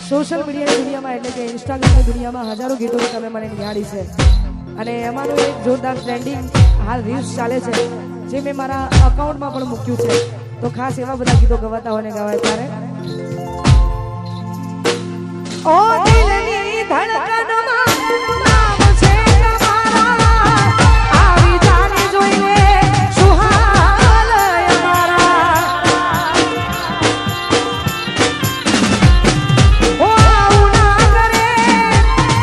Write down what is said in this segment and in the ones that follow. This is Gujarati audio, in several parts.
સોશિયલ મીડિયાની દુનિયામાં એટલે કે ઇન્સ્ટાગ્રામની દુનિયામાં હજારો ગીતો તમે મને નિહાળી છે અને એમાંનું એક જોરદાર ટ્રેન્ડિંગ હાલ રીલ્સ ચાલે છે જે મેં મારા અકાઉન્ટમાં પણ મૂક્યું છે તો ખાસ એવા બધા ગીતો ગવાતા હોય ને ગવાય ત્યારે ઓ દિલની ધડકનમાં નામ છે તમારા આવી જાને જોઈને સુહાલ અમારા ઓ ઉના કરે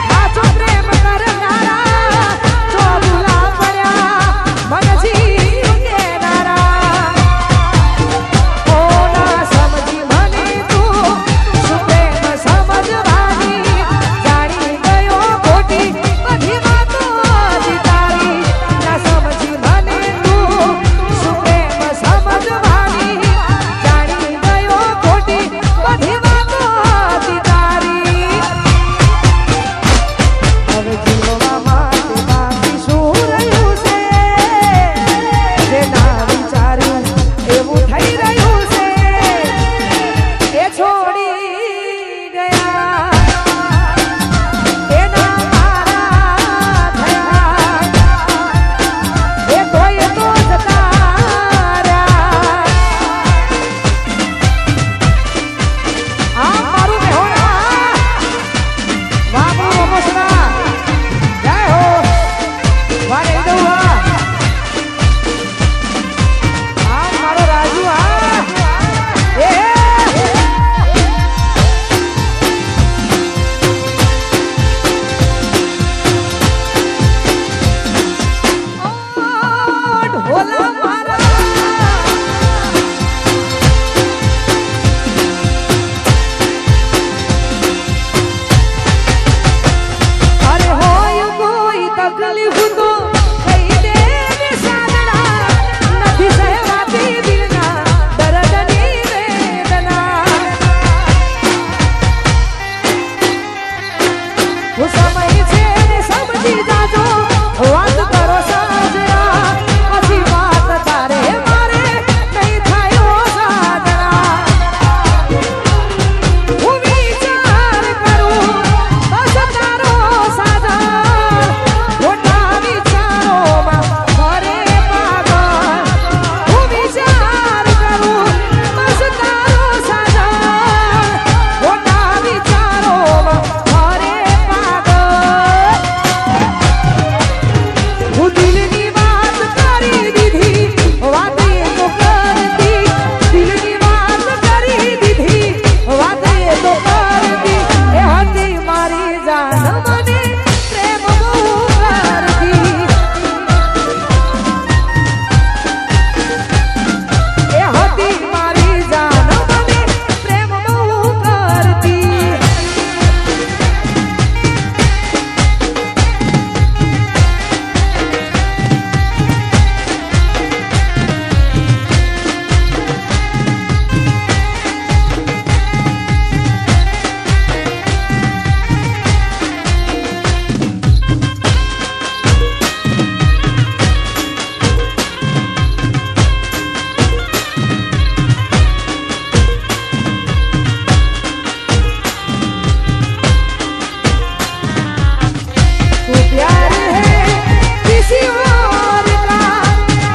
સાચો પ્રેમ કરનારા જો ભૂલા પડ્યા મનજી કેનારા ઓ ના સમજી મને તું શું પ્રેમ સમજવાની જાણી ગયો ખોટી બધી વાતો તારી ના સમજી મને તું શું પ્રેમ સમજવાની જાણી ગયો ખોટી બધી વાતો તારી હવે જીવવા માટે બાકી શું રહ્યું છે જે ના વિચાર્યું એવું થઈ રહ્યું છે એ છોડી ગયા એના મારા થયા એ કોઈ તો જતા રહ્યા આ મારું મેહોણા વાહ વાહ મોસના જય હો વાહ નહીં દઉં આ મારો રાજુ એ ઢોલા મારા અરે હોય કોઈ તકલીફ તો કહી દે ને સાંદડા નથી સહેવાતી દિલના દર્દની વેદના હું સમય છે ને સમજી જાજો વાત કરો સાજણા પછી વાત તારે મારે નહીં થાય સાજણા હું વિચાર કરું બસ તારો સાજા ખોટા વિચારોમાં કરે પાગલ હું વિચાર કરું બસ તારો સાજા ખોટા વિચારોમાં કરે પાગલ હું દિલની વાત કરી દીધી વાત એ તો કરતી દિલની વાત કરી દીધી વાત એ તો કરતી એ હતી મારી જાન મને પ્રેમ બહુ કરતી એ હતી મારી જાન મને પ્રેમ બહુ કરતી तू प्यार है किसी और का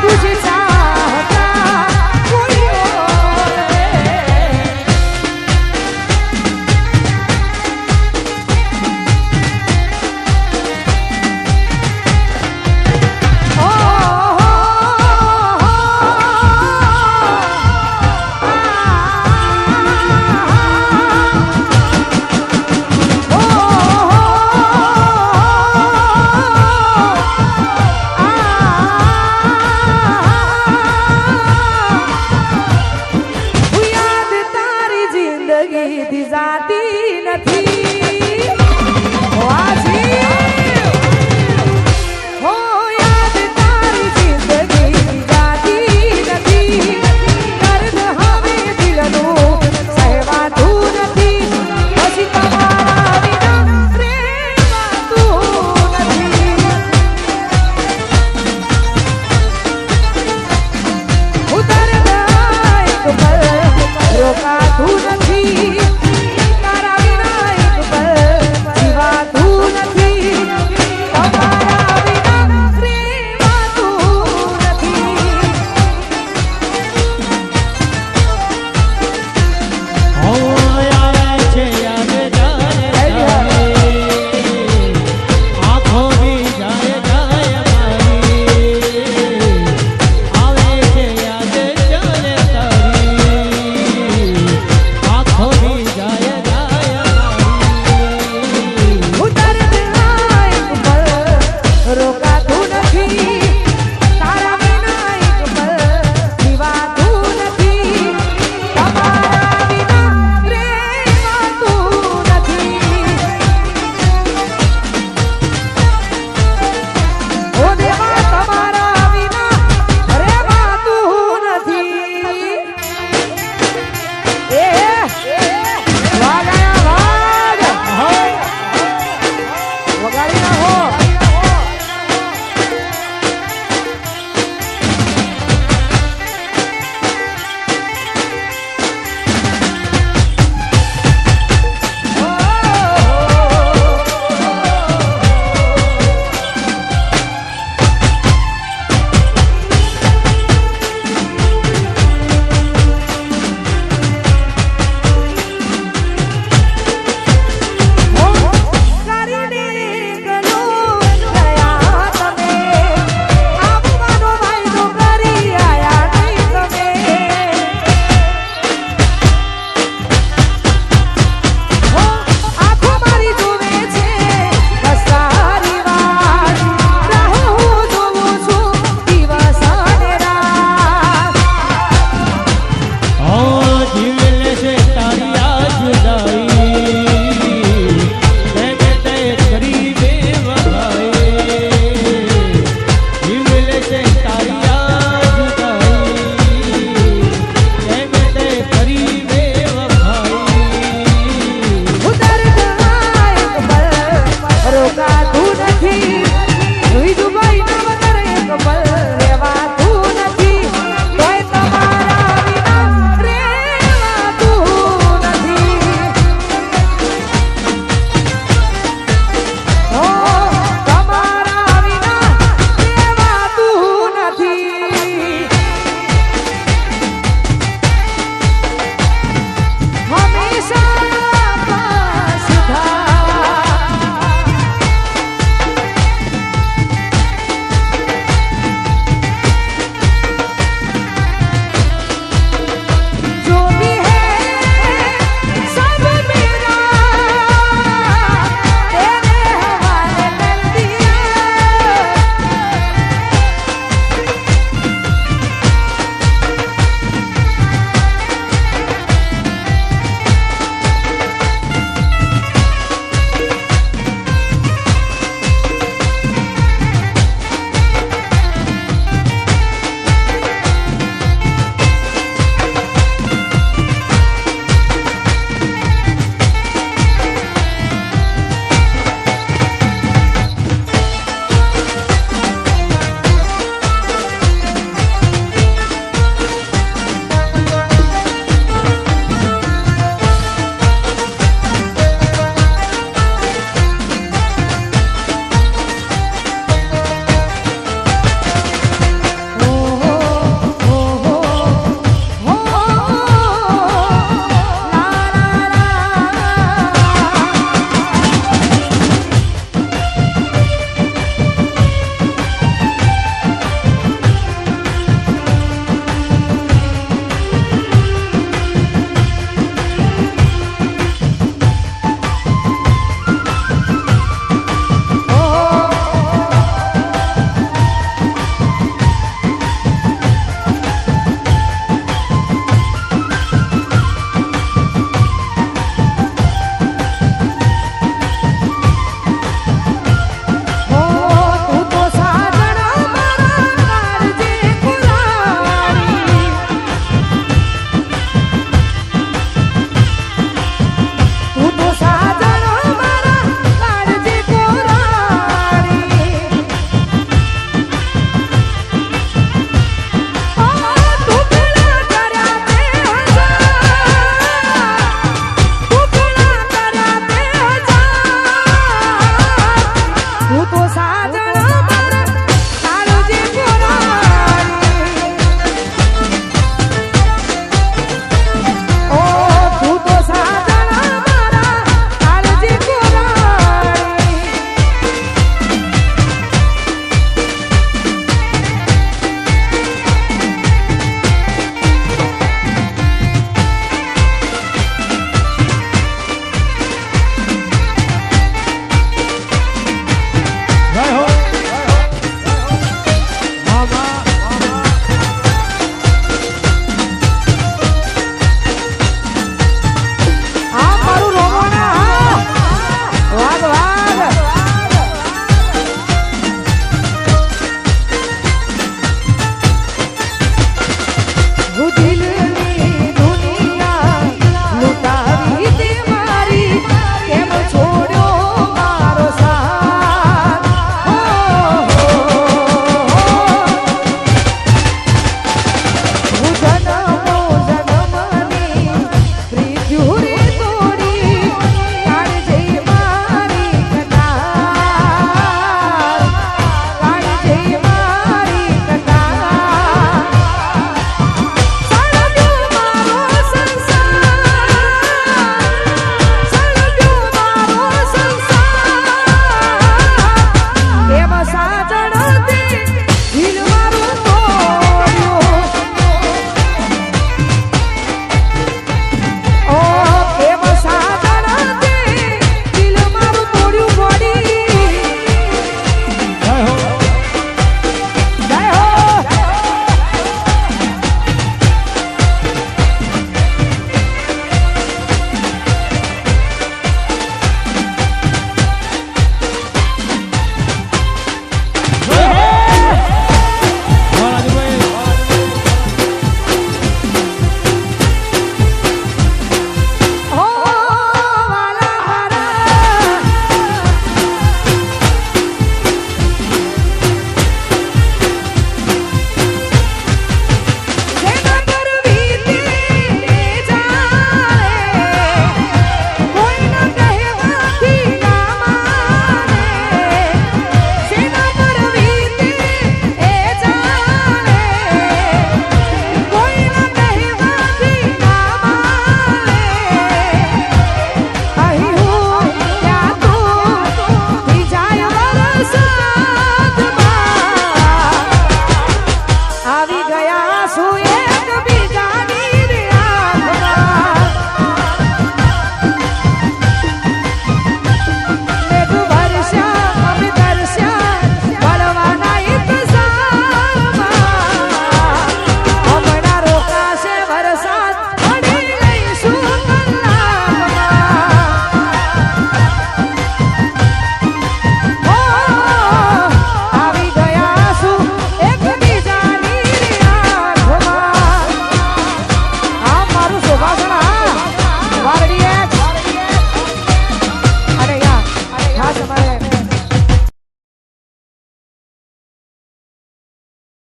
तुझे चाहता कोई और है ओ याद तारी जिंदगी दी जाती નથી आज